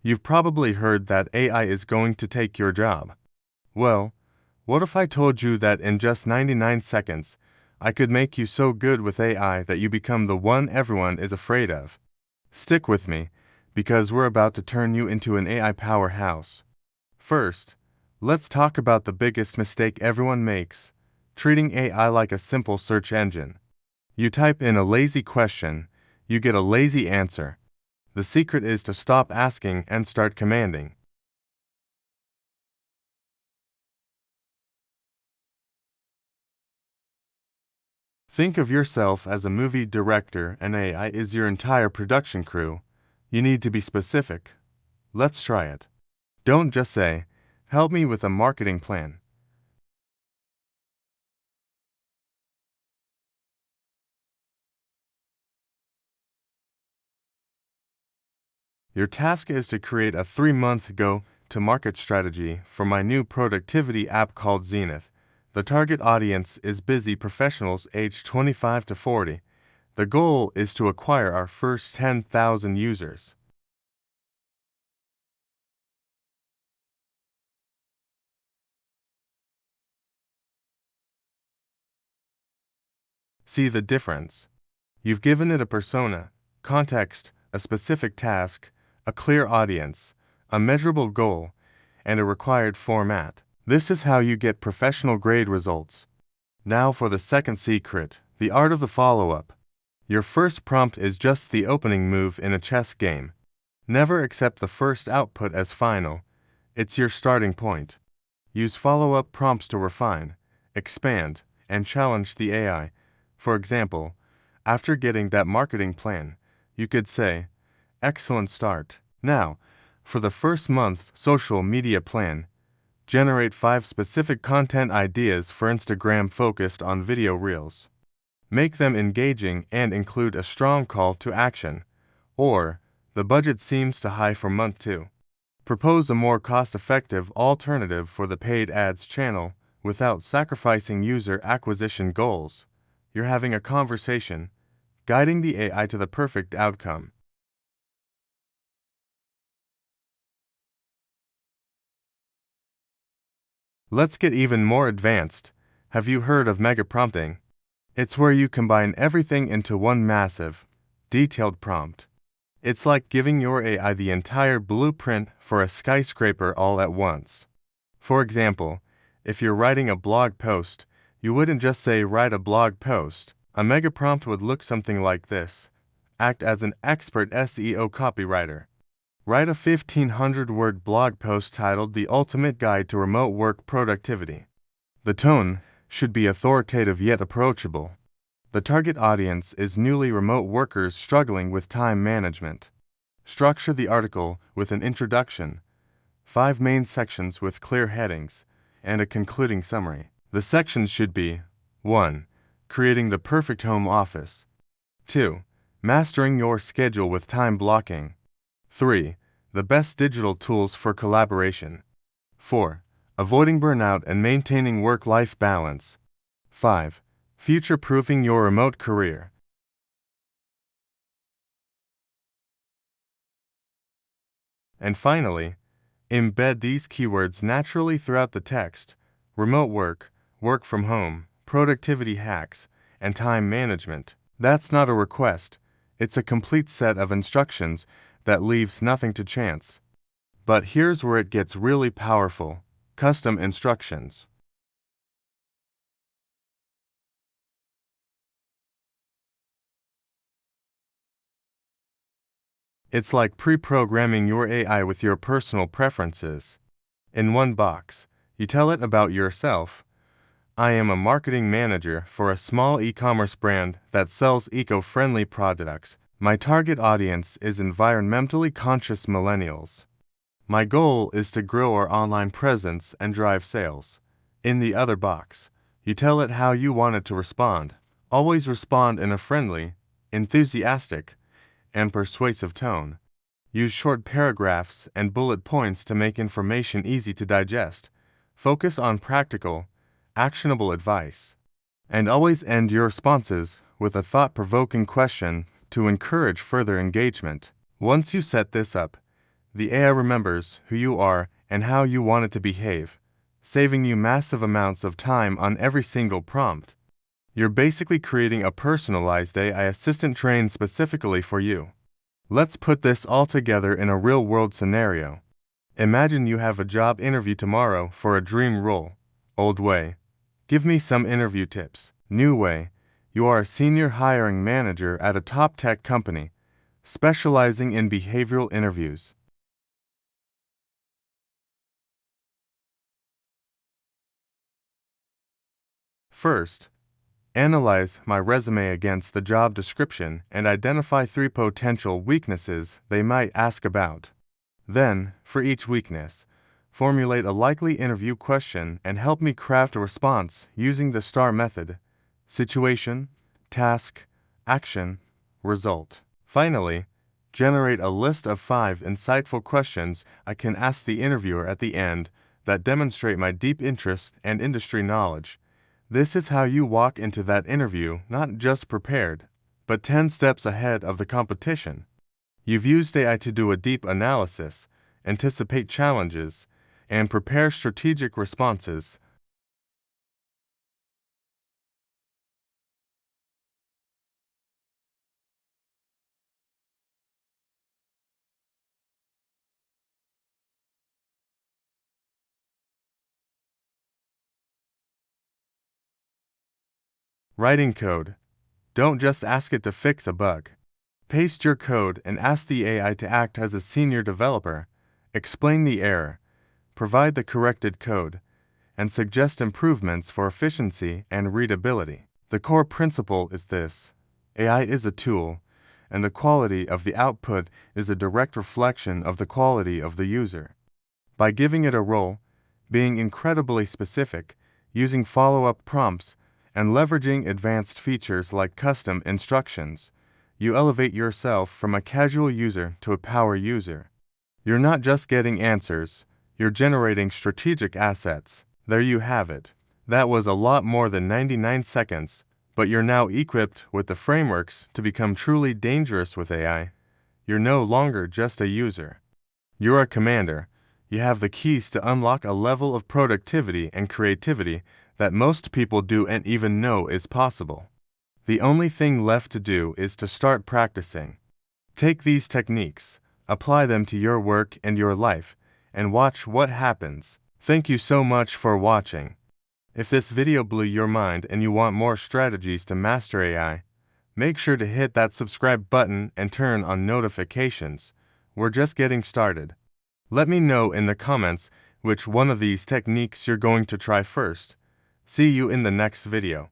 You've probably heard that AI is going to take your job. Well, what if I told you that in just 99 seconds, I could make you so good with AI that you become the one everyone is afraid of? Stick with me, because we're about to turn you into an AI powerhouse. First, let's talk about the biggest mistake everyone makes: treating AI like a simple search engine. You type in a lazy question, you get a lazy answer. The secret is to stop asking and start commanding. Think of yourself as a movie director and AI is your entire production crew. You need to be specific. Let's try it. Don't just say, "Help me with a marketing plan." Your task is to create a 3-month go-to-market strategy for my new productivity app called Zenith. The target audience is busy professionals aged 25 to 40. The goal is to acquire our first 10,000 users. See the difference? You've given it a persona, context, a specific task, a clear audience, a measurable goal, and a required format. This is how you get professional-grade results. Now for the second secret, the art of the follow-up. Your first prompt is just the opening move in a chess game. Never accept the first output as final. It's your starting point. Use follow-up prompts to refine, expand, and challenge the AI. For example, after getting that marketing plan, you could say, "Excellent start. Now, for the first month social media plan, generate 5 specific content ideas for Instagram focused on video reels. Make them engaging and include a strong call to action." Or, "The budget seems too high for month 2. Propose a more cost-effective alternative for the paid ads channel without sacrificing user acquisition goals." You're having a conversation, guiding the AI to the perfect outcome. Let's get even more advanced. Have you heard of mega prompting? It's where you combine everything into one massive, detailed prompt. It's like giving your AI the entire blueprint for a skyscraper all at once. For example, if you're writing a blog post, you wouldn't just say "write a blog post." A mega prompt would look something like this. Act as an expert SEO copywriter. Write a 1,500-word blog post titled "The Ultimate Guide to Remote Work Productivity." The tone should be authoritative yet approachable. The target audience is newly remote workers struggling with time management. Structure the article with an introduction, 5 main sections with clear headings, and a concluding summary. The sections should be: 1. Creating the perfect home office. 2. Mastering your schedule with time blocking. 3. The best digital tools for collaboration. 4. Avoiding burnout and maintaining work-life balance. 5. Future-proofing your remote career. And finally, embed these keywords naturally throughout the text: remote work, work from home, productivity hacks, and time management. That's not a request. It's a complete set of instructions that leaves nothing to chance. But here's where it gets really powerful: custom instructions. It's like pre-programming your AI with your personal preferences. In one box, you tell it about yourself. I am a marketing manager for a small e-commerce brand that sells eco-friendly products. My target audience is environmentally conscious millennials. My goal is to grow our online presence and drive sales. In the other box, you tell it how you want it to respond. Always respond in a friendly, enthusiastic, and persuasive tone. Use short paragraphs and bullet points to make information easy to digest. Focus on practical, actionable advice. And always end your responses with a thought-provoking question to encourage further engagement. Once you set this up, The AI remembers who you are and how you want it to behave, saving you massive amounts of time on every single prompt. You're basically creating a personalized AI assistant trained specifically for you. Let's put this all together in a real-world scenario. Imagine you have a job interview tomorrow for a dream role. Old way. Give me some interview tips. New way. You are a senior hiring manager at a top tech company, specializing in behavioral interviews. First, analyze my resume against the job description and identify 3 potential weaknesses they might ask about. Then, for each weakness, formulate a likely interview question and help me craft a response using the STAR method: situation, task, action, result. Finally, generate a list of 5 insightful questions I can ask the interviewer at the end that demonstrate my deep interest and industry knowledge. This is how you walk into that interview not just prepared, but 10 steps ahead of the competition. You've used AI to do a deep analysis, anticipate challenges, and prepare strategic responses. Writing code. Don't just ask it to fix a bug. Paste your code and ask the AI to act as a senior developer. Explain the error, provide the corrected code, and suggest improvements for efficiency and readability. The core principle is this: AI is a tool, and the quality of the output is a direct reflection of the quality of the user. By giving it a role, being incredibly specific, using follow-up prompts, and leveraging advanced features like custom instructions, you elevate yourself from a casual user to a power user. You're not just getting answers, you're generating strategic assets. There you have it. That was a lot more than 99 seconds, but you're now equipped with the frameworks to become truly dangerous with AI. You're no longer just a user. You're a commander. You have the keys to unlock a level of productivity and creativity that most people don't even know is possible. The only thing left to do is to start practicing. Take these techniques, apply them to your work and your life, and watch what happens. Thank you so much for watching. If this video blew your mind and you want more strategies to master AI, make sure to hit that subscribe button and turn on notifications. We're just getting started. Let me know in the comments which one of these techniques you're going to try first. See you in the next video.